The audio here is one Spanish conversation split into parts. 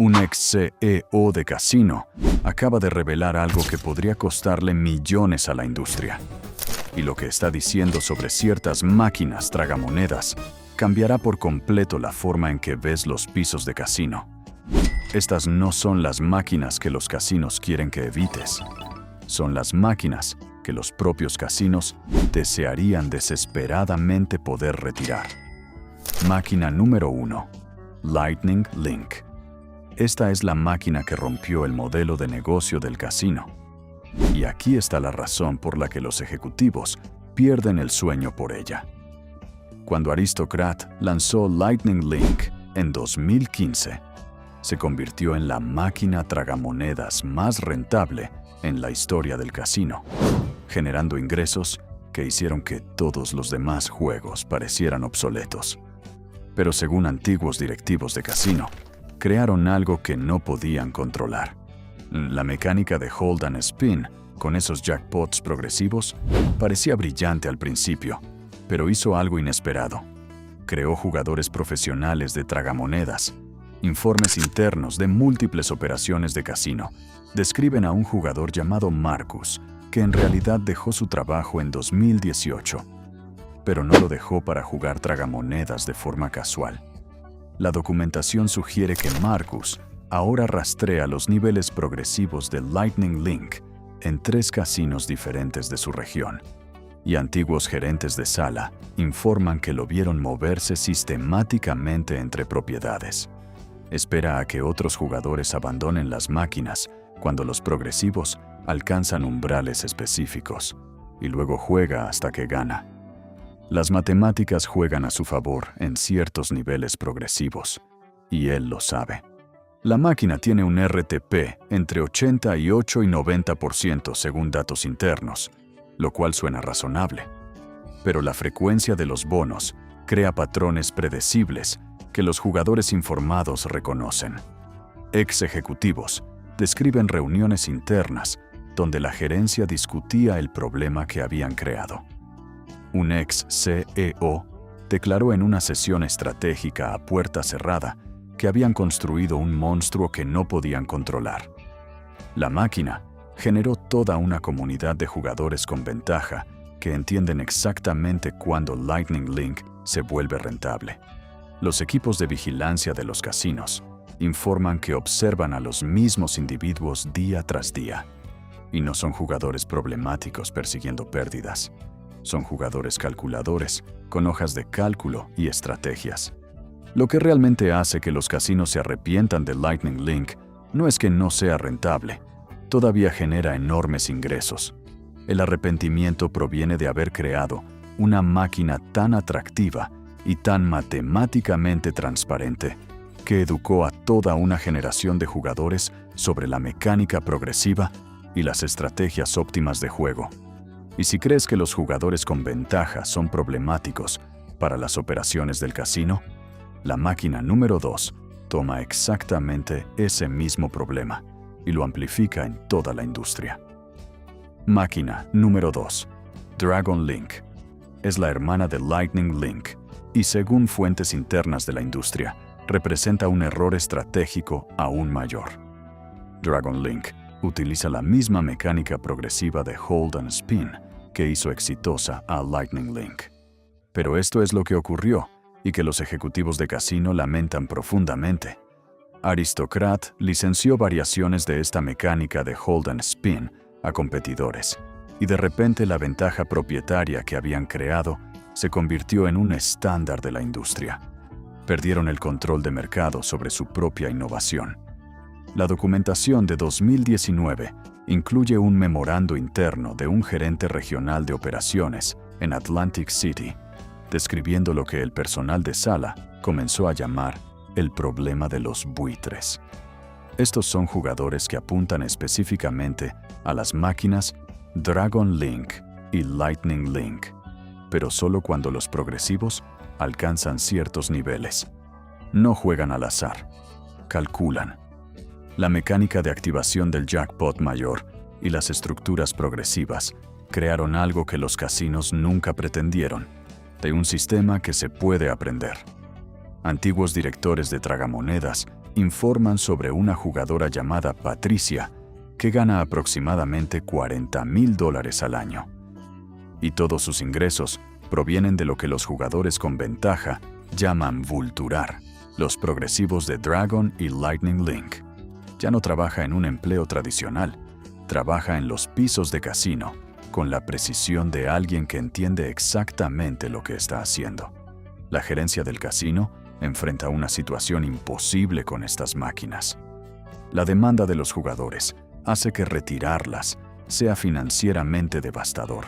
Un ex CEO de casino acaba de revelar algo que podría costarle millones a la industria. Y lo que está diciendo sobre ciertas máquinas tragamonedas cambiará por completo la forma en que ves los pisos de casino. Estas no son las máquinas que los casinos quieren que evites. Son las máquinas que los propios casinos desearían desesperadamente poder retirar. Máquina número 1. Lightning Link. Esta es la máquina que rompió el modelo de negocio del casino. Y aquí está la razón por la que los ejecutivos pierden el sueño por ella. Cuando Aristocrat lanzó Lightning Link en 2015, se convirtió en la máquina tragamonedas más rentable en la historia del casino, generando ingresos que hicieron que todos los demás juegos parecieran obsoletos. Pero según antiguos directivos de casino, crearon algo que no podían controlar. La mecánica de hold and spin, con esos jackpots progresivos, parecía brillante al principio, pero hizo algo inesperado. Creó jugadores profesionales de tragamonedas. Informes internos de múltiples operaciones de casino describen a un jugador llamado Marcus, que en realidad dejó su trabajo en 2018, pero no lo dejó para jugar tragamonedas de forma casual. La documentación sugiere que Marcus ahora rastrea los niveles progresivos de Lightning Link en 3 casinos diferentes de su región, y antiguos gerentes de sala informan que lo vieron moverse sistemáticamente entre propiedades. Espera a que otros jugadores abandonen las máquinas cuando los progresivos alcanzan umbrales específicos, y luego juega hasta que gana. Las matemáticas juegan a su favor en ciertos niveles progresivos, y él lo sabe. La máquina tiene un RTP entre 88 y 90% según datos internos, lo cual suena razonable. Pero la frecuencia de los bonos crea patrones predecibles que los jugadores informados reconocen. Ex ejecutivos describen reuniones internas donde la gerencia discutía el problema que habían creado. Un ex CEO declaró en una sesión estratégica a puerta cerrada que habían construido un monstruo que no podían controlar. La máquina generó toda una comunidad de jugadores con ventaja que entienden exactamente cuándo Lightning Link se vuelve rentable. Los equipos de vigilancia de los casinos informan que observan a los mismos individuos día tras día, y no son jugadores problemáticos persiguiendo pérdidas. Son jugadores calculadores, con hojas de cálculo y estrategias. Lo que realmente hace que los casinos se arrepientan de Lightning Link no es que no sea rentable, todavía genera enormes ingresos. El arrepentimiento proviene de haber creado una máquina tan atractiva y tan matemáticamente transparente que educó a toda una generación de jugadores sobre la mecánica progresiva y las estrategias óptimas de juego. Y si crees que los jugadores con ventaja son problemáticos para las operaciones del casino, la máquina número 2 toma exactamente ese mismo problema y lo amplifica en toda la industria. Máquina número 2. Dragon Link. Es la hermana de Lightning Link y, según fuentes internas de la industria, representa un error estratégico aún mayor. Dragon Link utiliza la misma mecánica progresiva de hold and spin que hizo exitosa a Lightning Link. Pero esto es lo que ocurrió y que los ejecutivos de casino lamentan profundamente. Aristocrat licenció variaciones de esta mecánica de hold and spin a competidores, y de repente la ventaja propietaria que habían creado se convirtió en un estándar de la industria. Perdieron el control de mercado sobre su propia innovación. La documentación de 2019 incluye un memorando interno de un gerente regional de operaciones en Atlantic City, describiendo lo que el personal de sala comenzó a llamar el problema de los buitres. Estos son jugadores que apuntan específicamente a las máquinas Dragon Link y Lightning Link, pero solo cuando los progresivos alcanzan ciertos niveles. No juegan al azar, calculan. La mecánica de activación del jackpot mayor y las estructuras progresivas crearon algo que los casinos nunca pretendieron, de un sistema que se puede aprender. Antiguos directores de tragamonedas informan sobre una jugadora llamada Patricia que gana aproximadamente $40,000 al año. Y todos sus ingresos provienen de lo que los jugadores con ventaja llaman vulturar, los progresivos de Dragon y Lightning Link. Ya no trabaja en un empleo tradicional, trabaja en los pisos de casino, con la precisión de alguien que entiende exactamente lo que está haciendo. La gerencia del casino enfrenta una situación imposible con estas máquinas. La demanda de los jugadores hace que retirarlas sea financieramente devastador,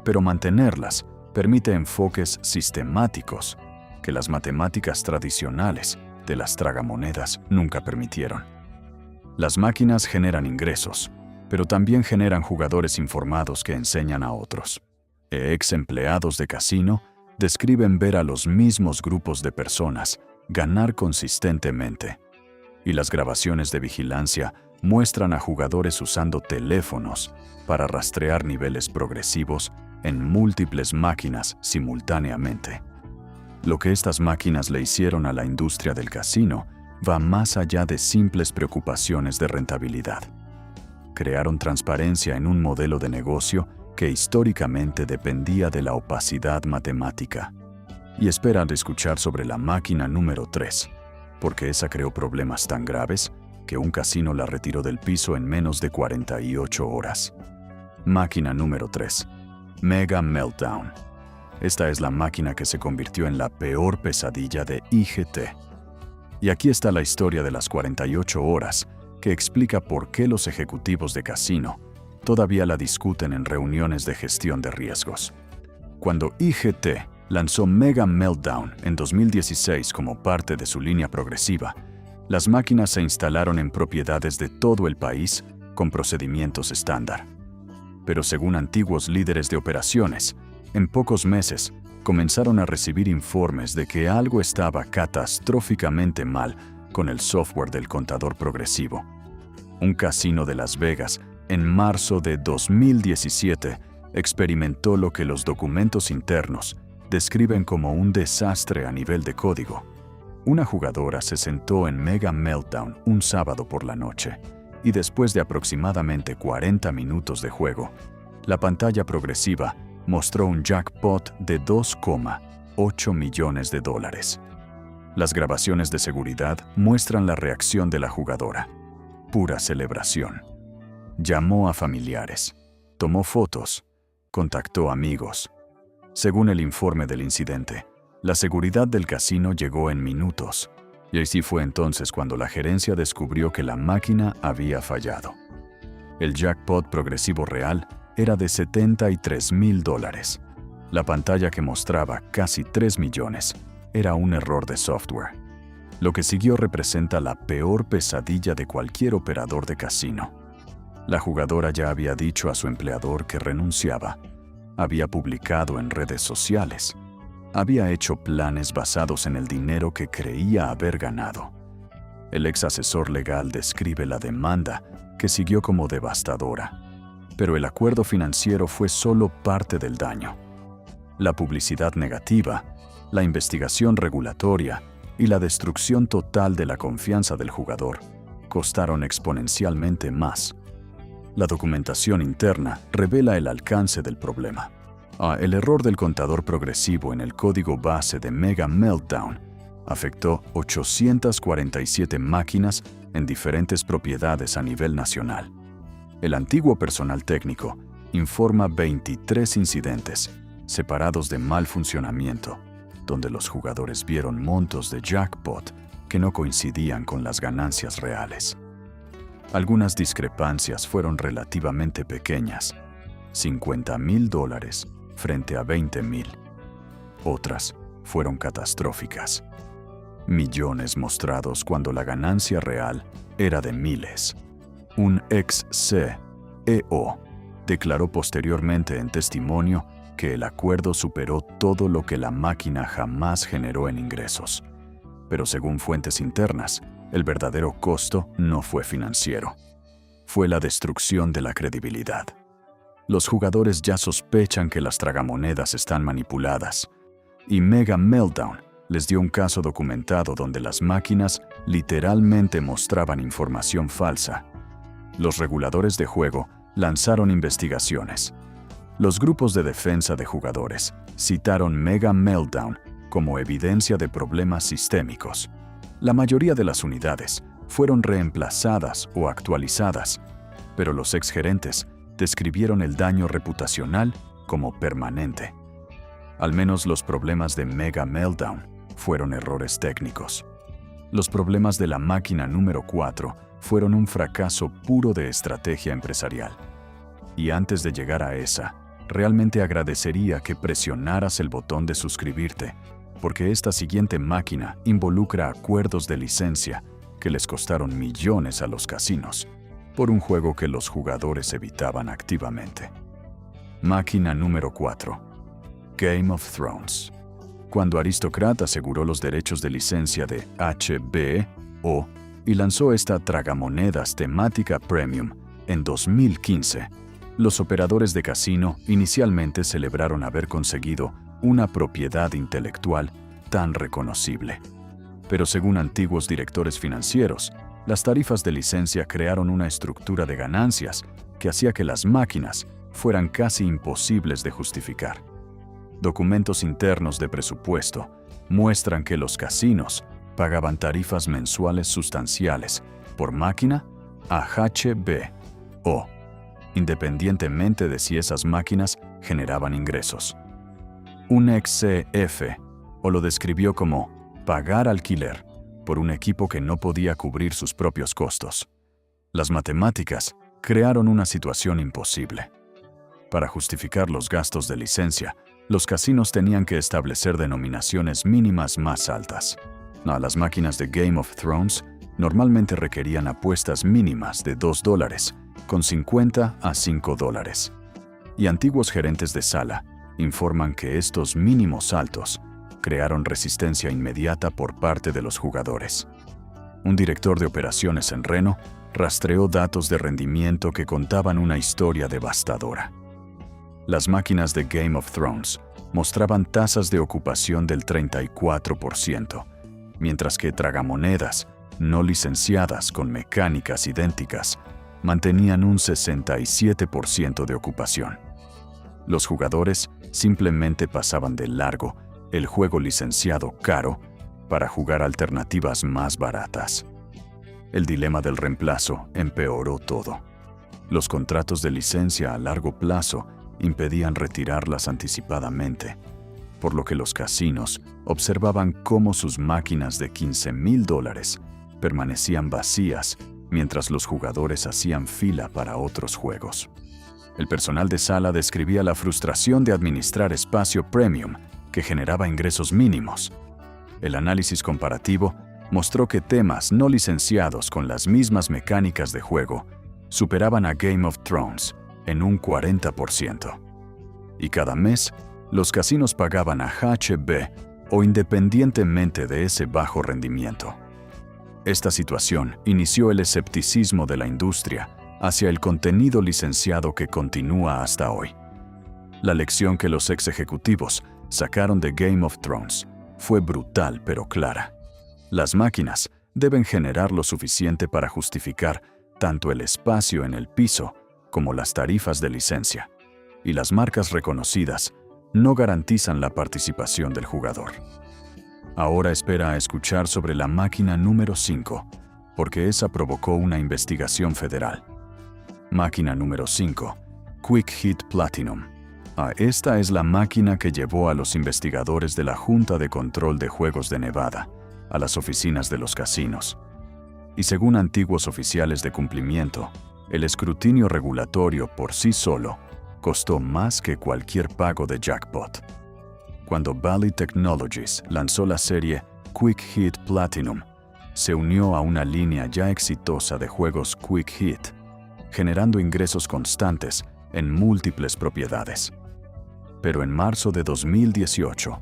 pero mantenerlas permite enfoques sistemáticos que las matemáticas tradicionales de las tragamonedas nunca permitieron. Las máquinas generan ingresos, pero también generan jugadores informados que enseñan a otros. Ex empleados de casino describen ver a los mismos grupos de personas ganar consistentemente. Y las grabaciones de vigilancia muestran a jugadores usando teléfonos para rastrear niveles progresivos en múltiples máquinas simultáneamente. Lo que estas máquinas le hicieron a la industria del casino va más allá de simples preocupaciones de rentabilidad. Crearon transparencia en un modelo de negocio que históricamente dependía de la opacidad matemática. Y esperan escuchar sobre la máquina número 3, porque esa creó problemas tan graves que un casino la retiró del piso en menos de 48 horas. Máquina número 3. Mega Meltdown. Esta es la máquina que se convirtió en la peor pesadilla de IGT. Y aquí está la historia de las 48 horas, que explica por qué los ejecutivos de casino todavía la discuten en reuniones de gestión de riesgos. Cuando IGT lanzó Mega Meltdown en 2016 como parte de su línea progresiva, las máquinas se instalaron en propiedades de todo el país con procedimientos estándar. Pero según antiguos líderes de operaciones, en pocos meses comenzaron a recibir informes de que algo estaba catastróficamente mal con el software del contador progresivo. Un casino de Las Vegas, en marzo de 2017, experimentó lo que los documentos internos describen como un desastre a nivel de código. Una jugadora se sentó en Mega Meltdown un sábado por la noche, y después de aproximadamente 40 minutos de juego, la pantalla progresiva mostró un jackpot de $2,8 millones. Las grabaciones de seguridad muestran la reacción de la jugadora. Pura celebración. Llamó a familiares, tomó fotos, contactó amigos. Según el informe del incidente, la seguridad del casino llegó en minutos, y así fue entonces cuando la gerencia descubrió que la máquina había fallado. El jackpot progresivo real era de $73,000. La pantalla que mostraba casi 3 millones era un error de software. Lo que siguió representa la peor pesadilla de cualquier operador de casino. La jugadora ya había dicho a su empleador que renunciaba. Había publicado en redes sociales. Había hecho planes basados en el dinero que creía haber ganado. El ex asesor legal describe la demanda, que siguió como devastadora. Pero el acuerdo financiero fue solo parte del daño. La publicidad negativa, la investigación regulatoria y la destrucción total de la confianza del jugador costaron exponencialmente más. La documentación interna revela el alcance del problema. El error del contador progresivo en el código base de Mega Meltdown afectó 847 máquinas en diferentes propiedades a nivel nacional. El antiguo personal técnico informa 23 incidentes separados de mal funcionamiento, donde los jugadores vieron montos de jackpot que no coincidían con las ganancias reales. Algunas discrepancias fueron relativamente pequeñas, $50,000 frente a $20,000. Otras fueron catastróficas. Millones mostrados cuando la ganancia real era de miles. Un ex CEO declaró posteriormente en testimonio que el acuerdo superó todo lo que la máquina jamás generó en ingresos. Pero según fuentes internas, el verdadero costo no fue financiero. Fue la destrucción de la credibilidad. Los jugadores ya sospechan que las tragamonedas están manipuladas, y Mega Meltdown les dio un caso documentado donde las máquinas literalmente mostraban información falsa. Los reguladores de juego lanzaron investigaciones. Los grupos de defensa de jugadores citaron Mega Meltdown como evidencia de problemas sistémicos. La mayoría de las unidades fueron reemplazadas o actualizadas, pero los exgerentes describieron el daño reputacional como permanente. Al menos los problemas de Mega Meltdown fueron errores técnicos. Los problemas de la máquina número 4 fueron un fracaso puro de estrategia empresarial. Y antes de llegar a esa, realmente agradecería que presionaras el botón de suscribirte, porque esta siguiente máquina involucra acuerdos de licencia que les costaron millones a los casinos por un juego que los jugadores evitaban activamente. Máquina número 4. Game of Thrones. Cuando Aristocrat aseguró los derechos de licencia de HBO y lanzó esta tragamonedas temática premium en 2015, los operadores de casino inicialmente celebraron haber conseguido una propiedad intelectual tan reconocible. Pero según antiguos directores financieros, las tarifas de licencia crearon una estructura de ganancias que hacía que las máquinas fueran casi imposibles de justificar. Documentos internos de presupuesto muestran que los casinos pagaban tarifas mensuales sustanciales por máquina a HBO, independientemente de si esas máquinas generaban ingresos. Un ex CF lo describió como pagar alquiler por un equipo que no podía cubrir sus propios costos. Las matemáticas crearon una situación imposible. Para justificar los gastos de licencia, los casinos tenían que establecer denominaciones mínimas más altas. Las máquinas de Game of Thrones normalmente requerían apuestas mínimas de $2, con 50 a $5. Y antiguos gerentes de sala informan que estos mínimos altos crearon resistencia inmediata por parte de los jugadores. Un director de operaciones en Reno rastreó datos de rendimiento que contaban una historia devastadora. Las máquinas de Game of Thrones mostraban tasas de ocupación del 34%, mientras que tragamonedas no licenciadas con mecánicas idénticas mantenían un 67% de ocupación. Los jugadores simplemente pasaban de largo el juego licenciado caro para jugar alternativas más baratas. El dilema del reemplazo empeoró todo. Los contratos de licencia a largo plazo impedían retirarlas anticipadamente, por lo que los casinos observaban cómo sus máquinas de $15,000 permanecían vacías mientras los jugadores hacían fila para otros juegos. El personal de sala describía la frustración de administrar espacio premium que generaba ingresos mínimos. El análisis comparativo mostró que temas no licenciados con las mismas mecánicas de juego superaban a Game of Thrones en un 40%. Y cada mes, los casinos pagaban a HBO independientemente de ese bajo rendimiento. Esta situación inició el escepticismo de la industria hacia el contenido licenciado que continúa hasta hoy. La lección que los ex ejecutivos sacaron de Game of Thrones fue brutal pero clara. Las máquinas deben generar lo suficiente para justificar tanto el espacio en el piso como las tarifas de licencia, y las marcas reconocidas no garantizan la participación del jugador. Ahora espera a escuchar sobre la máquina número 5, porque esa provocó una investigación federal. Máquina número 5, Quick Hit Platinum. Esta es la máquina que llevó a los investigadores de la Junta de Control de Juegos de Nevada a las oficinas de los casinos. Y según antiguos oficiales de cumplimiento, el escrutinio regulatorio por sí solo costó más que cualquier pago de jackpot. Cuando Bally Technologies lanzó la serie Quick Hit Platinum, se unió a una línea ya exitosa de juegos Quick Hit, generando ingresos constantes en múltiples propiedades. Pero en marzo de 2018,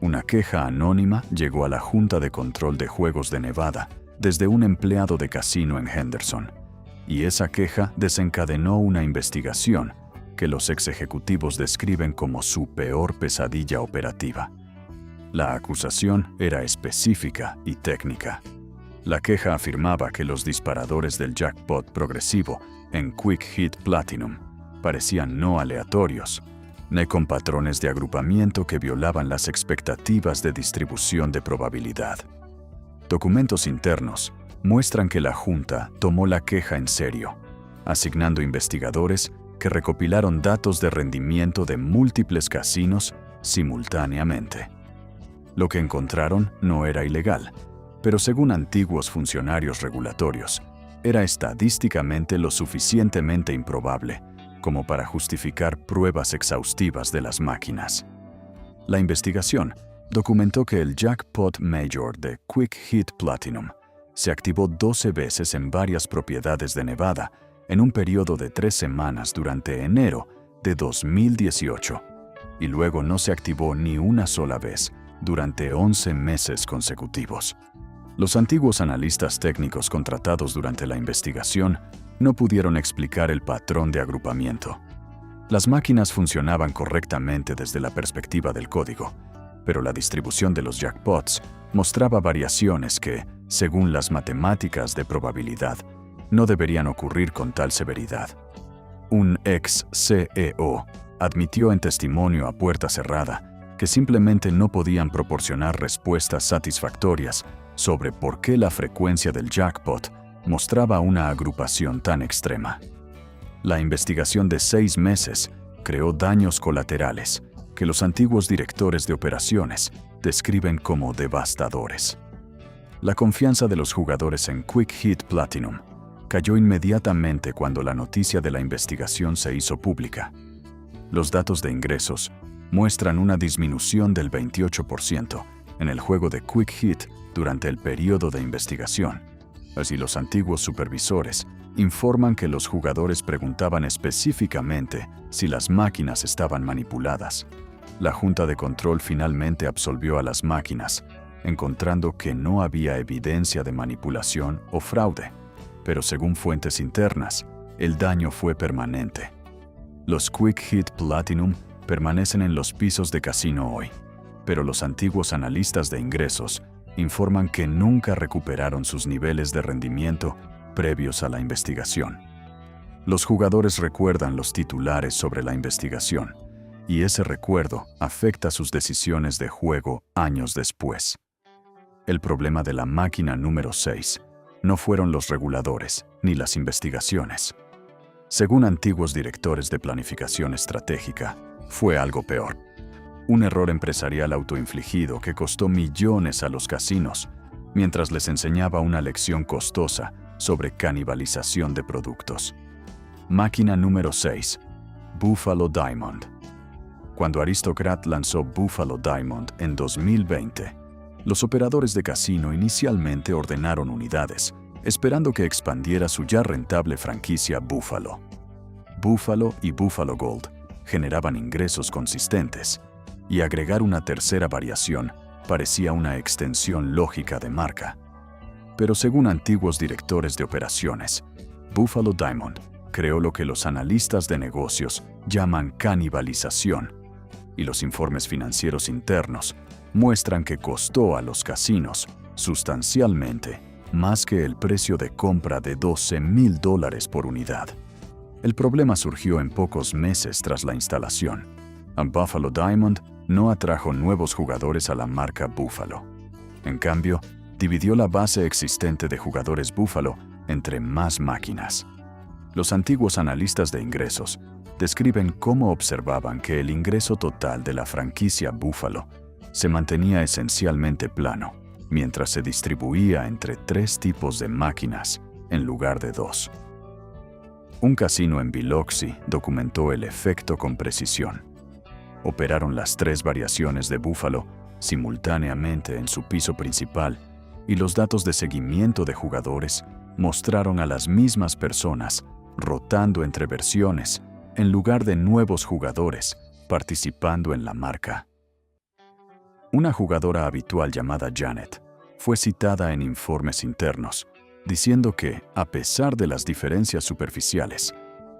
una queja anónima llegó a la Junta de Control de Juegos de Nevada desde un empleado de casino en Henderson, y esa queja desencadenó una investigación que los ex ejecutivos describen como su peor pesadilla operativa. La acusación era específica y técnica. La queja afirmaba que los disparadores del jackpot progresivo en Quick Hit Platinum parecían no aleatorios, ni con patrones de agrupamiento que violaban las expectativas de distribución de probabilidad. Documentos internos muestran que la Junta tomó la queja en serio, asignando investigadores que recopilaron datos de rendimiento de múltiples casinos simultáneamente. Lo que encontraron no era ilegal, pero según antiguos funcionarios regulatorios, era estadísticamente lo suficientemente improbable como para justificar pruebas exhaustivas de las máquinas. La investigación documentó que el Jackpot Major de Quick Hit Platinum se activó 12 veces en varias propiedades de Nevada en un periodo de 3 semanas durante enero de 2018, y luego no se activó ni una sola vez durante 11 meses consecutivos. Los antiguos analistas técnicos contratados durante la investigación no pudieron explicar el patrón de agrupamiento. Las máquinas funcionaban correctamente desde la perspectiva del código, pero la distribución de los jackpots mostraba variaciones que, según las matemáticas de probabilidad, no deberían ocurrir con tal severidad. Un ex CEO admitió en testimonio a puerta cerrada que simplemente no podían proporcionar respuestas satisfactorias sobre por qué la frecuencia del jackpot mostraba una agrupación tan extrema. La investigación de 6 meses creó daños colaterales que los antiguos directores de operaciones describen como devastadores. La confianza de los jugadores en Quick Hit Platinum cayó inmediatamente cuando la noticia de la investigación se hizo pública. Los datos de ingresos muestran una disminución del 28% en el juego de Quick Hit durante el periodo de investigación. Así, los antiguos supervisores informan que los jugadores preguntaban específicamente si las máquinas estaban manipuladas. La Junta de Control finalmente absolvió a las máquinas, encontrando que no había evidencia de manipulación o fraude, pero según fuentes internas, el daño fue permanente. Los Quick Hit Platinum permanecen en los pisos de casino hoy, pero los antiguos analistas de ingresos informan que nunca recuperaron sus niveles de rendimiento previos a la investigación. Los jugadores recuerdan los titulares sobre la investigación, y ese recuerdo afecta sus decisiones de juego años después. El problema de la máquina número 6 no fueron los reguladores ni las investigaciones. Según antiguos directores de planificación estratégica, fue algo peor. Un error empresarial autoinfligido que costó millones a los casinos, mientras les enseñaba una lección costosa sobre canibalización de productos. Máquina número 6. Buffalo Diamond. Cuando Aristocrat lanzó Buffalo Diamond en 2020, los operadores de casino inicialmente ordenaron unidades, esperando que expandiera su ya rentable franquicia Buffalo. Buffalo y Buffalo Gold generaban ingresos consistentes, y agregar una tercera variación parecía una extensión lógica de marca. Pero según antiguos directores de operaciones, Buffalo Diamond creó lo que los analistas de negocios llaman canibalización, y los informes financieros internos muestran que costó a los casinos sustancialmente más que el precio de compra de $12,000 por unidad. El problema surgió en pocos meses tras la instalación. A Buffalo Diamond no atrajo nuevos jugadores a la marca Buffalo. En cambio, dividió la base existente de jugadores Buffalo entre más máquinas. Los antiguos analistas de ingresos describen cómo observaban que el ingreso total de la franquicia Buffalo se mantenía esencialmente plano, mientras se distribuía entre 3 tipos de máquinas en lugar de 2. Un casino en Biloxi documentó el efecto con precisión. Operaron las 3 variaciones de Buffalo simultáneamente en su piso principal, y los datos de seguimiento de jugadores mostraron a las mismas personas rotando entre versiones en lugar de nuevos jugadores participando en la marca. Una jugadora habitual llamada Janet fue citada en informes internos, diciendo que, a pesar de las diferencias superficiales,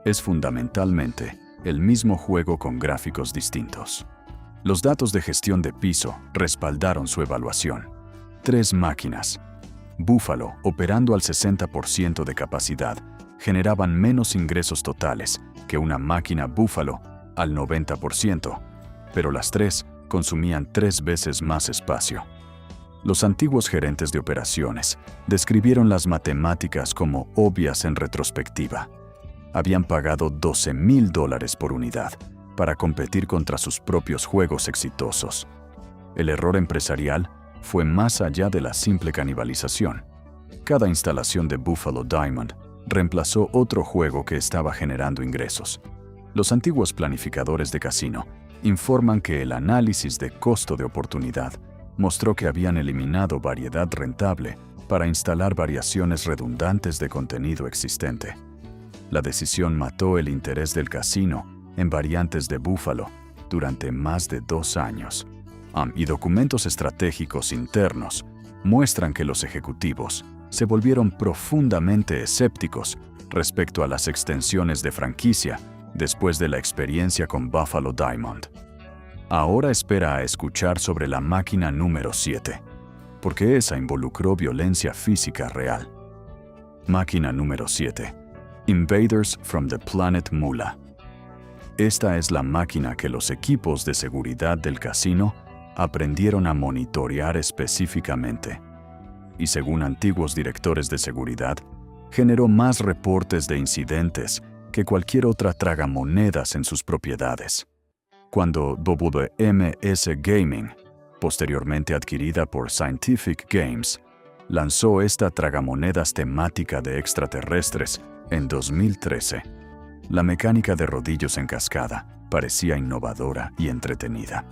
es fundamentalmente el mismo juego con gráficos distintos. Los datos de gestión de piso respaldaron su evaluación. 3 máquinas, Buffalo, operando al 60% de capacidad, generaban menos ingresos totales que una máquina Buffalo al 90%, pero las tres consumían 3 veces más espacio. Los antiguos gerentes de operaciones describieron las matemáticas como obvias en retrospectiva. Habían pagado $12,000 por unidad para competir contra sus propios juegos exitosos. El error empresarial fue más allá de la simple canibalización. Cada instalación de Buffalo Diamond reemplazó otro juego que estaba generando ingresos. Los antiguos planificadores de casino informan que el análisis de costo de oportunidad mostró que habían eliminado variedad rentable para instalar variaciones redundantes de contenido existente. La decisión mató el interés del casino en variantes de Buffalo durante más de 2 años. Y documentos estratégicos internos muestran que los ejecutivos se volvieron profundamente escépticos respecto a las extensiones de franquicia después de la experiencia con Buffalo Diamond. Ahora espera a escuchar sobre la máquina número 7, porque esa involucró violencia física real. Máquina número 7. Invaders from the Planet Moolah. Esta es la máquina que los equipos de seguridad del casino aprendieron a monitorear específicamente. Y según antiguos directores de seguridad, generó más reportes de incidentes que cualquier otra tragamonedas en sus propiedades. Cuando WMS Gaming, posteriormente adquirida por Scientific Games, lanzó esta tragamonedas temática de extraterrestres en 2013, la mecánica de rodillos en cascada parecía innovadora y entretenida.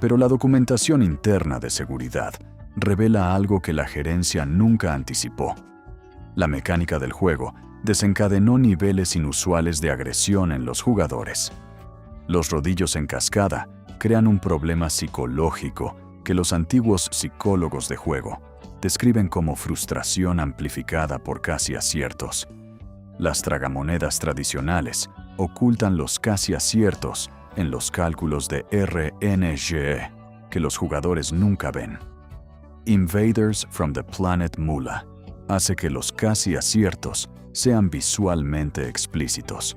Pero la documentación interna de seguridad revela algo que la gerencia nunca anticipó. La mecánica del juego desencadenó niveles inusuales de agresión en los jugadores. Los rodillos en cascada crean un problema psicológico que los antiguos psicólogos de juego describen como frustración amplificada por casi aciertos. Las tragamonedas tradicionales ocultan los casi aciertos en los cálculos de RNGE que los jugadores nunca ven. Invaders from the Planet Moolah hace que los casi aciertos sean visualmente explícitos.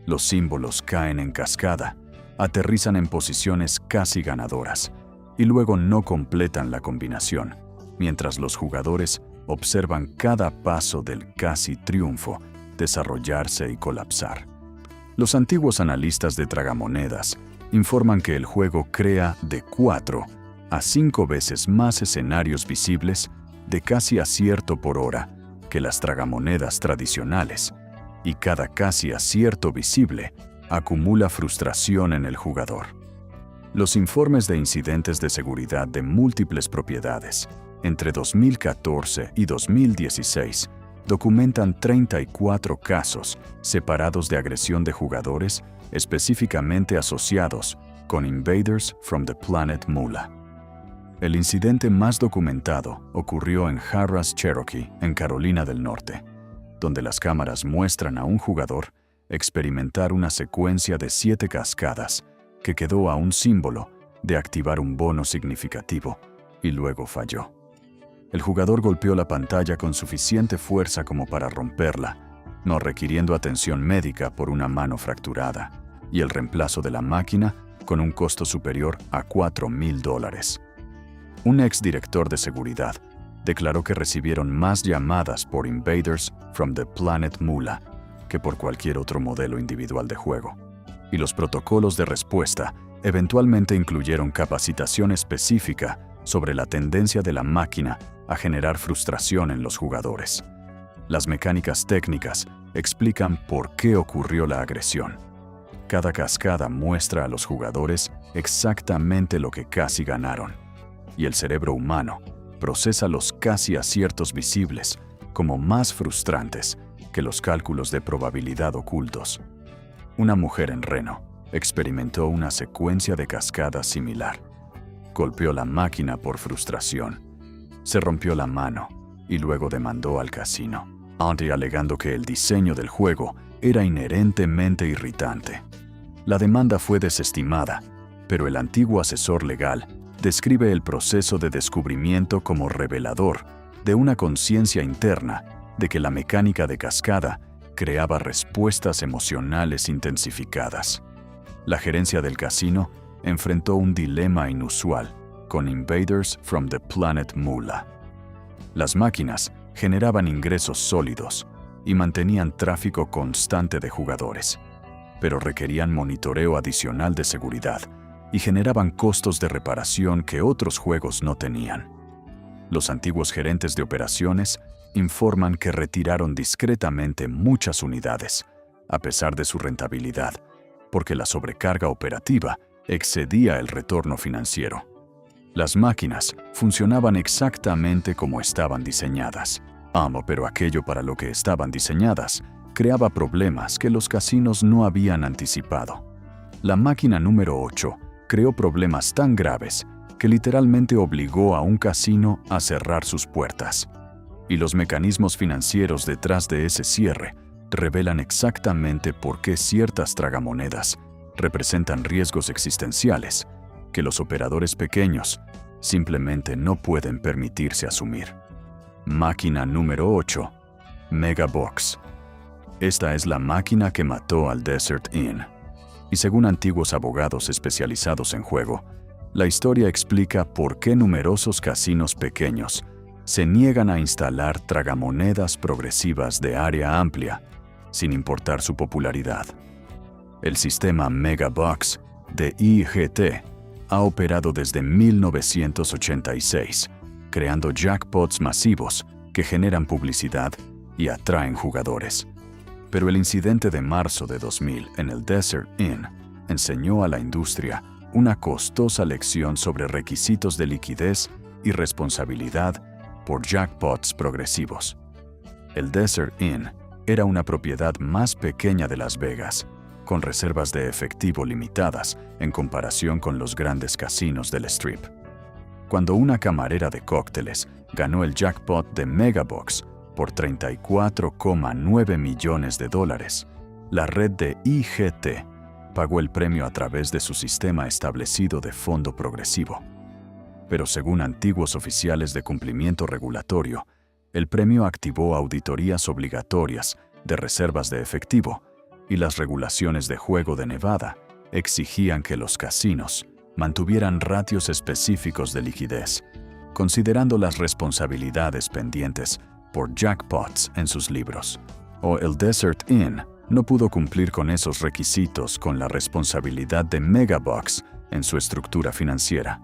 Los símbolos caen en cascada, aterrizan en posiciones casi ganadoras y luego no completan la combinación, mientras los jugadores observan cada paso del casi triunfo desarrollarse y colapsar. Los antiguos analistas de tragamonedas informan que el juego crea de 4 a 5 veces más escenarios visibles de casi acierto por hora que las tragamonedas tradicionales, y cada casi acierto visible acumula frustración en el jugador. Los informes de incidentes de seguridad de múltiples propiedades entre 2014 y 2016 documentan 34 casos separados de agresión de jugadores específicamente asociados con Invaders from the Planet Moolah. El incidente más documentado ocurrió en Harrah's Cherokee, en Carolina del Norte, donde las cámaras muestran a un jugador experimentar una secuencia de 7 cascadas que quedó a un símbolo de activar un bono significativo y luego falló. El jugador golpeó la pantalla con suficiente fuerza como para romperla, no requiriendo atención médica por una mano fracturada, y el reemplazo de la máquina con un costo superior a $4,000. Un exdirector de seguridad declaró que recibieron más llamadas por Invaders from the Planet Moolah que por cualquier otro modelo individual de juego, y los protocolos de respuesta eventualmente incluyeron capacitación específica sobre la tendencia de la máquina a generar frustración en los jugadores. Las mecánicas técnicas explican por qué ocurrió la agresión. Cada cascada muestra a los jugadores exactamente lo que casi ganaron, y el cerebro humano procesa los casi aciertos visibles como más frustrantes que los cálculos de probabilidad ocultos. Una mujer en Reno experimentó una secuencia de cascadas similar. Golpeó la máquina por frustración, se rompió la mano y luego demandó al casino, alegando que el diseño del juego era inherentemente irritante. La demanda fue desestimada, pero el antiguo asesor legal describe el proceso de descubrimiento como revelador de una conciencia interna de que la mecánica de cascada creaba respuestas emocionales intensificadas. La gerencia del casino enfrentó un dilema inusual con Invaders from the Planet Moolah. Las máquinas generaban ingresos sólidos y mantenían tráfico constante de jugadores, pero requerían monitoreo adicional de seguridad y generaban costos de reparación que otros juegos no tenían. Los antiguos gerentes de operaciones informan que retiraron discretamente muchas unidades, a pesar de su rentabilidad, porque la sobrecarga operativa excedía el retorno financiero. Las máquinas funcionaban exactamente como estaban diseñadas, pero aquello para lo que estaban diseñadas creaba problemas que los casinos no habían anticipado. La máquina número 8 creó problemas tan graves que literalmente obligó a un casino a cerrar sus puertas. Y los mecanismos financieros detrás de ese cierre revelan exactamente por qué ciertas tragamonedas representan riesgos existenciales que los operadores pequeños simplemente no pueden permitirse asumir. Máquina número 8. Megabox. Esta es la máquina que mató al Desert Inn. Y según antiguos abogados especializados en juego, la historia explica por qué numerosos casinos pequeños se niegan a instalar tragamonedas progresivas de área amplia, sin importar su popularidad. El sistema Megabox de IGT ha operado desde 1986, creando jackpots masivos que generan publicidad y atraen jugadores. Pero el incidente de marzo de 2000 en el Desert Inn enseñó a la industria una costosa lección sobre requisitos de liquidez y responsabilidad por jackpots progresivos. El Desert Inn era una propiedad más pequeña de Las Vegas, con reservas de efectivo limitadas en comparación con los grandes casinos del Strip. Cuando una camarera de cócteles ganó el jackpot de Megabox por $34,9 millones, la red de IGT pagó el premio a través de su sistema establecido de fondo progresivo. Pero según antiguos oficiales de cumplimiento regulatorio, el premio activó auditorías obligatorias de reservas de efectivo y las regulaciones de juego de Nevada exigían que los casinos mantuvieran ratios específicos de liquidez, considerando las responsabilidades pendientes por jackpots en sus libros. El Desert Inn no pudo cumplir con esos requisitos con la responsabilidad de Megabox en su estructura financiera.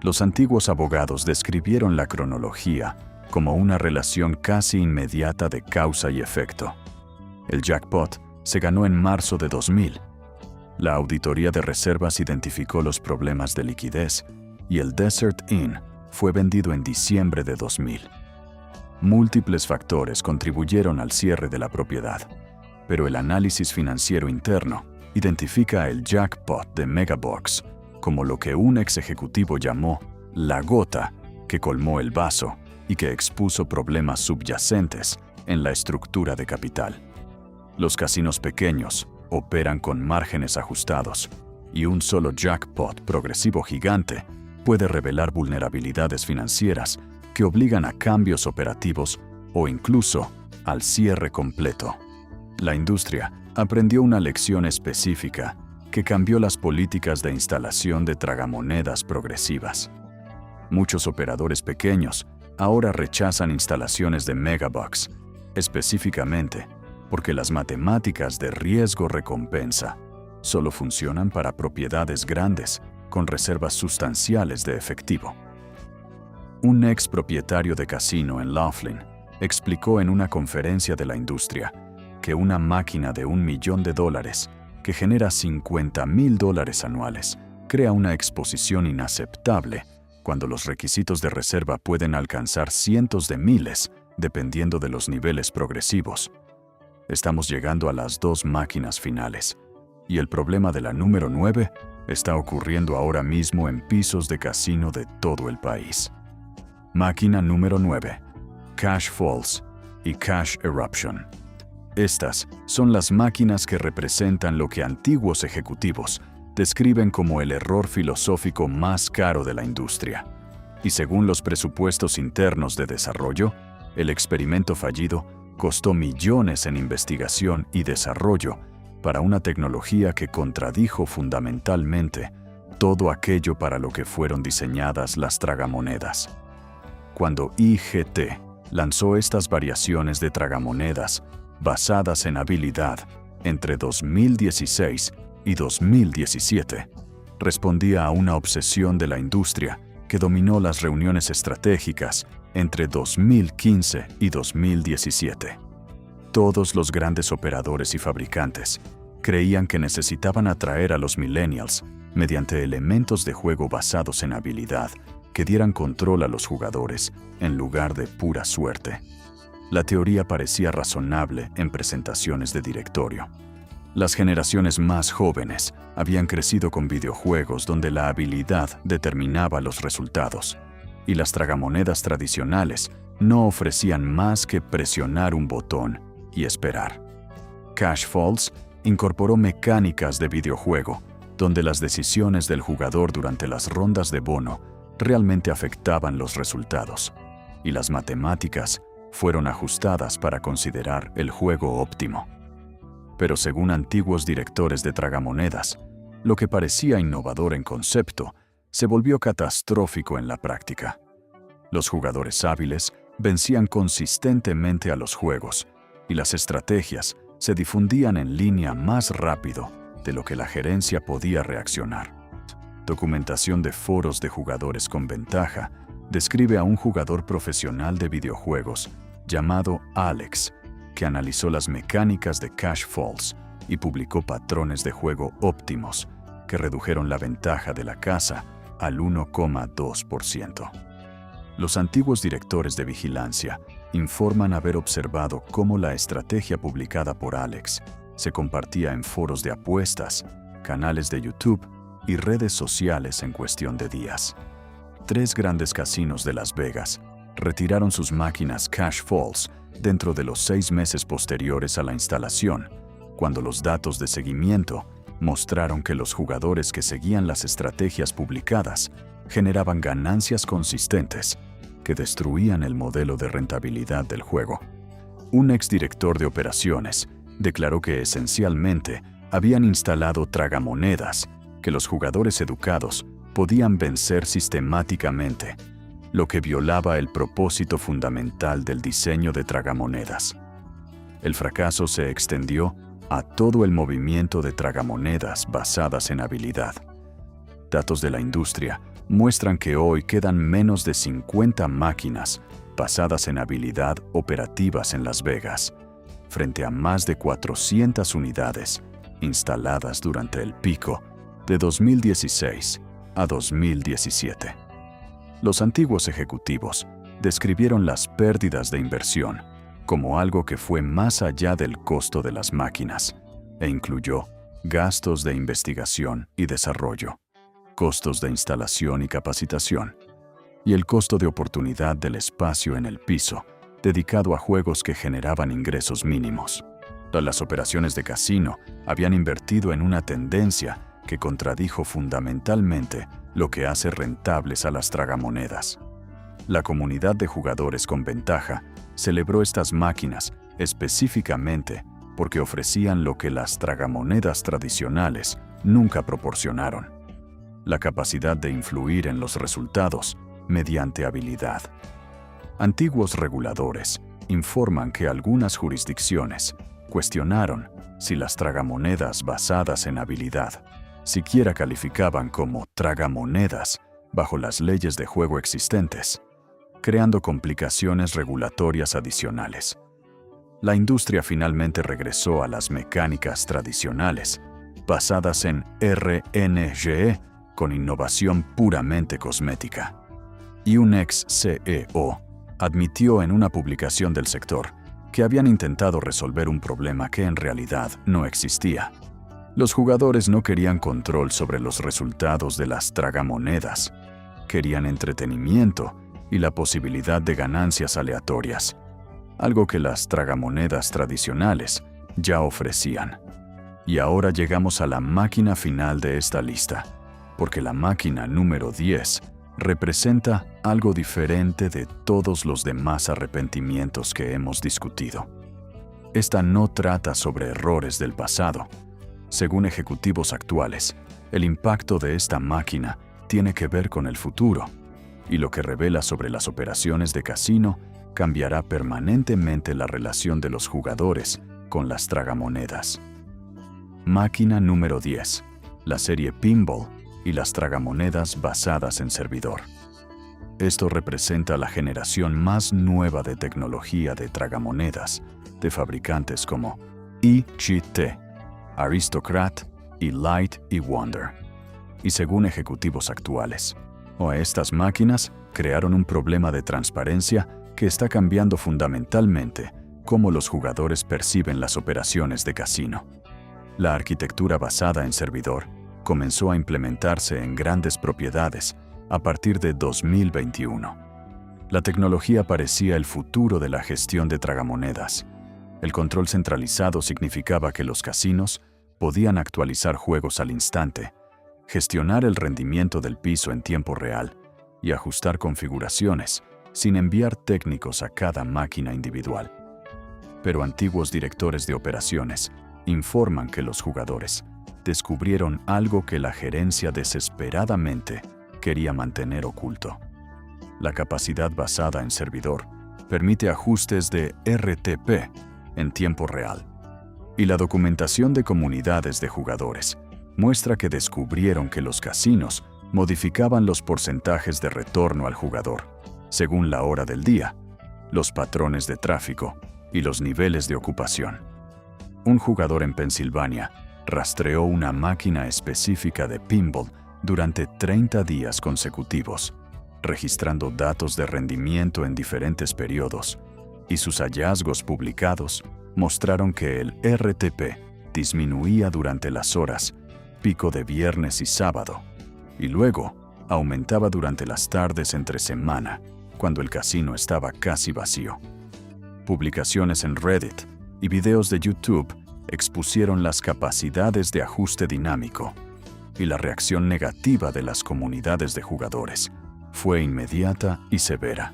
Los antiguos abogados describieron la cronología como una relación casi inmediata de causa y efecto. El jackpot se ganó en marzo de 2000. La auditoría de reservas identificó los problemas de liquidez y el Desert Inn fue vendido en diciembre de 2000. Múltiples factores contribuyeron al cierre de la propiedad, pero el análisis financiero interno identifica el jackpot de Megabox como lo que un ex ejecutivo llamó la gota que colmó el vaso y que expuso problemas subyacentes en la estructura de capital. Los casinos pequeños operan con márgenes ajustados y un solo jackpot progresivo gigante puede revelar vulnerabilidades financieras que obligan a cambios operativos o incluso al cierre completo. La industria aprendió una lección específica que cambió las políticas de instalación de tragamonedas progresivas. Muchos operadores pequeños ahora rechazan instalaciones de Megabox, específicamente porque las matemáticas de riesgo-recompensa solo funcionan para propiedades grandes con reservas sustanciales de efectivo. Un ex propietario de casino en Laughlin explicó en una conferencia de la industria que una máquina de $1 millón que genera $50,000 anuales crea una exposición inaceptable cuando los requisitos de reserva pueden alcanzar cientos de miles dependiendo de los niveles progresivos. Estamos llegando a las dos máquinas finales, y el problema de la número 9 está ocurriendo ahora mismo en pisos de casino de todo el país. Máquina número 9, Cash Falls y Cash Eruption. Estas son las máquinas que representan lo que antiguos ejecutivos describen como el error filosófico más caro de la industria. y según los presupuestos internos de desarrollo, el experimento fallido costó millones en investigación y desarrollo para una tecnología que contradijo fundamentalmente todo aquello para lo que fueron diseñadas las tragamonedas. Cuando IGT lanzó estas variaciones de tragamonedas basadas en habilidad entre 2016 y 2017, respondía a una obsesión de la industria que dominó las reuniones estratégicas entre 2015 y 2017. Todos los grandes operadores y fabricantes creían que necesitaban atraer a los millennials mediante elementos de juego basados en habilidad que dieran control a los jugadores en lugar de pura suerte. La teoría parecía razonable en presentaciones de directorio. Las generaciones más jóvenes habían crecido con videojuegos donde la habilidad determinaba los resultados, y las tragamonedas tradicionales no ofrecían más que presionar un botón y esperar. Cash Falls incorporó mecánicas de videojuego donde las decisiones del jugador durante las rondas de bono realmente afectaban los resultados, y las matemáticas fueron ajustadas para considerar el juego óptimo. Pero según antiguos directores de tragamonedas, lo que parecía innovador en concepto se volvió catastrófico en la práctica. Los jugadores hábiles vencían consistentemente a los juegos, y las estrategias se difundían en línea más rápido de lo que la gerencia podía reaccionar. Documentación de foros de jugadores con ventaja describe a un jugador profesional de videojuegos llamado Alex, que analizó las mecánicas de Cash Falls y publicó patrones de juego óptimos que redujeron la ventaja de la casa al 1,2%. Los antiguos directores de vigilancia informan haber observado cómo la estrategia publicada por Alex se compartía en foros de apuestas, canales de YouTube y redes sociales en cuestión de días. 3 grandes casinos de Las Vegas retiraron sus máquinas Cash Falls dentro de los 6 meses posteriores a la instalación, cuando los datos de seguimiento mostraron que los jugadores que seguían las estrategias publicadas generaban ganancias consistentes que destruían el modelo de rentabilidad del juego. Un exdirector de operaciones declaró que esencialmente habían instalado tragamonedas que los jugadores educados podían vencer sistemáticamente, lo que violaba el propósito fundamental del diseño de tragamonedas. El fracaso se extendió a todo el movimiento de tragamonedas basadas en habilidad. Datos de la industria muestran que hoy quedan menos de 50 máquinas basadas en habilidad operativas en Las Vegas, frente a más de 400 unidades instaladas durante el pico de 2016 a 2017. Los antiguos ejecutivos describieron las pérdidas de inversión como algo que fue más allá del costo de las máquinas e incluyó gastos de investigación y desarrollo, costos de instalación y capacitación, y el costo de oportunidad del espacio en el piso dedicado a juegos que generaban ingresos mínimos. Las operaciones de casino habían invertido en una tendencia que contradijo fundamentalmente lo que hace rentables a las tragamonedas. La comunidad de jugadores con ventaja celebró estas máquinas específicamente porque ofrecían lo que las tragamonedas tradicionales nunca proporcionaron: la capacidad de influir en los resultados mediante habilidad. Antiguos reguladores informan que algunas jurisdicciones cuestionaron si las tragamonedas basadas en habilidad siquiera calificaban como tragamonedas bajo las leyes de juego existentes, creando complicaciones regulatorias adicionales. La industria finalmente regresó a las mecánicas tradicionales, basadas en RNGE, con innovación puramente cosmética. Y un ex CEO admitió en una publicación del sector que habían intentado resolver un problema que en realidad no existía. Los jugadores no querían control sobre los resultados de las tragamonedas, querían entretenimiento y la posibilidad de ganancias aleatorias, algo que las tragamonedas tradicionales ya ofrecían. Y ahora llegamos a la máquina final de esta lista, porque la máquina número 10 representa algo diferente de todos los demás arrepentimientos que hemos discutido. Esta no trata sobre errores del pasado. Según ejecutivos actuales, el impacto de esta máquina tiene que ver con el futuro, y lo que revela sobre las operaciones de casino cambiará permanentemente la relación de los jugadores con las tragamonedas. Máquina número 10. La serie Pinball y las tragamonedas basadas en servidor. Esto representa la generación más nueva de tecnología de tragamonedas de fabricantes como EGT, Aristocrat y Light y Wonder. Y según ejecutivos actuales, estas máquinas crearon un problema de transparencia que está cambiando fundamentalmente cómo los jugadores perciben las operaciones de casino. La arquitectura basada en servidor comenzó a implementarse en grandes propiedades a partir de 2021. La tecnología parecía el futuro de la gestión de tragamonedas. El control centralizado significaba que los casinos podían actualizar juegos al instante, gestionar el rendimiento del piso en tiempo real y ajustar configuraciones sin enviar técnicos a cada máquina individual. Pero antiguos directores de operaciones informan que los jugadores descubrieron algo que la gerencia desesperadamente quería mantener oculto. La capacidad basada en servidor permite ajustes de RTP en tiempo real, y la documentación de comunidades de jugadores muestra que descubrieron que los casinos modificaban los porcentajes de retorno al jugador según la hora del día, los patrones de tráfico y los niveles de ocupación. Un jugador en Pensilvania rastreó una máquina específica de pinball durante 30 días consecutivos, registrando datos de rendimiento en diferentes periodos, y sus hallazgos publicados mostraron que el RTP disminuía durante las horas pico de viernes y sábado, y luego aumentaba durante las tardes entre semana, cuando el casino estaba casi vacío. Publicaciones en Reddit y videos de YouTube expusieron las capacidades de ajuste dinámico, y la reacción negativa de las comunidades de jugadores fue inmediata y severa.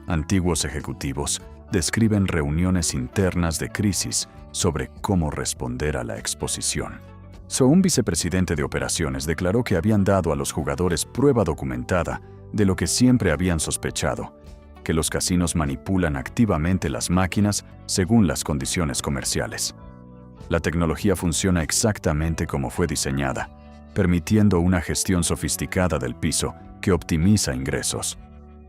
Antiguos ejecutivos describen reuniones internas de crisis sobre cómo responder a la exposición. Un vicepresidente de operaciones declaró que habían dado a los jugadores prueba documentada de lo que siempre habían sospechado, que los casinos manipulan activamente las máquinas según las condiciones comerciales. La tecnología funciona exactamente como fue diseñada, permitiendo una gestión sofisticada del piso que optimiza ingresos.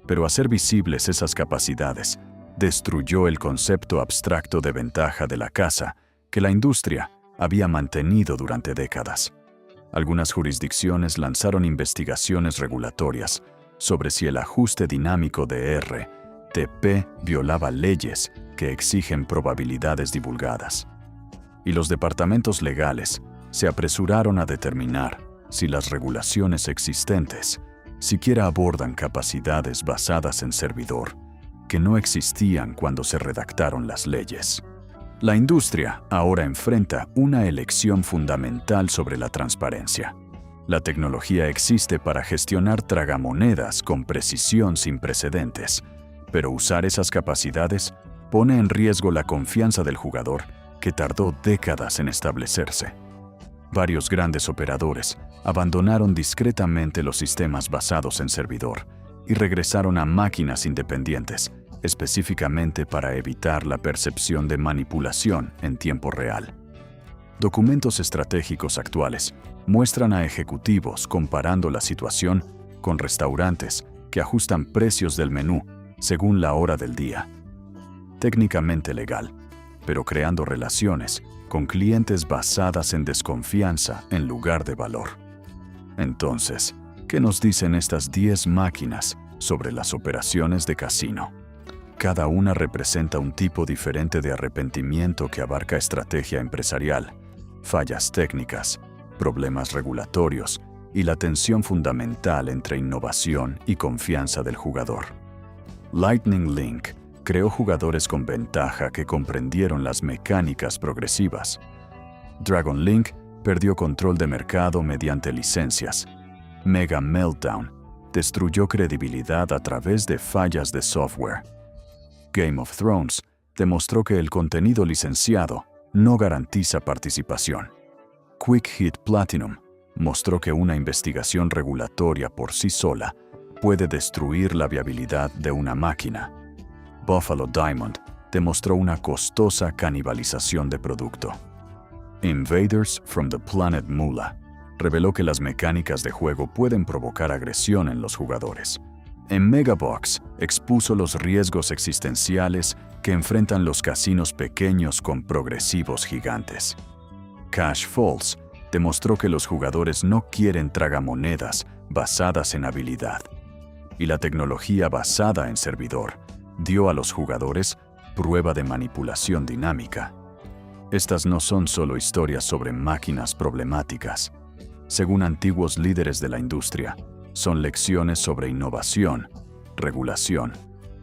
Pero hacer visibles esas capacidades destruyó el concepto abstracto de ventaja de la casa que la industria había mantenido durante décadas. Algunas jurisdicciones lanzaron investigaciones regulatorias sobre si el ajuste dinámico de RTP violaba leyes que exigen probabilidades divulgadas. Y los departamentos legales se apresuraron a determinar si las regulaciones existentes siquiera abordan capacidades basadas en servidor que no existían cuando se redactaron las leyes. La industria ahora enfrenta una elección fundamental sobre la transparencia. La tecnología existe para gestionar tragamonedas con precisión sin precedentes, pero usar esas capacidades pone en riesgo la confianza del jugador que tardó décadas en establecerse. Varios grandes operadores abandonaron discretamente los sistemas basados en servidor y regresaron a máquinas independientes, específicamente para evitar la percepción de manipulación en tiempo real. Documentos estratégicos actuales muestran a ejecutivos comparando la situación con restaurantes que ajustan precios del menú según la hora del día. Técnicamente legal, pero creando relaciones con clientes basadas en desconfianza en lugar de valor. Entonces, ¿qué nos dicen estas 10 máquinas sobre las operaciones de casino? Cada una representa un tipo diferente de arrepentimiento que abarca estrategia empresarial, fallas técnicas, problemas regulatorios y la tensión fundamental entre innovación y confianza del jugador. Lightning Link creó jugadores con ventaja que comprendieron las mecánicas progresivas. Dragon Link perdió control de mercado mediante licencias. Mega Meltdown destruyó credibilidad a través de fallas de software. Game of Thrones demostró que el contenido licenciado no garantiza participación. Quick Hit Platinum mostró que una investigación regulatoria por sí sola puede destruir la viabilidad de una máquina. Buffalo Diamond demostró una costosa canibalización de producto. Invaders from the Planet Moolah reveló que las mecánicas de juego pueden provocar agresión en los jugadores. En Megabox expuso los riesgos existenciales que enfrentan los casinos pequeños con progresivos gigantes. Cash Falls demostró que los jugadores no quieren tragamonedas basadas en habilidad, y la tecnología basada en servidor dio a los jugadores prueba de manipulación dinámica. Estas no son solo historias sobre máquinas problemáticas. Según antiguos líderes de la industria, son lecciones sobre innovación, regulación,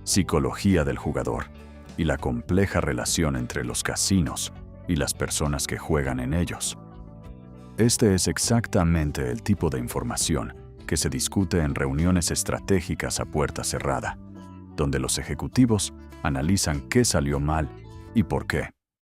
psicología del jugador y la compleja relación entre los casinos y las personas que juegan en ellos. Este es exactamente el tipo de información que se discute en reuniones estratégicas a puerta cerrada, donde los ejecutivos analizan qué salió mal y por qué.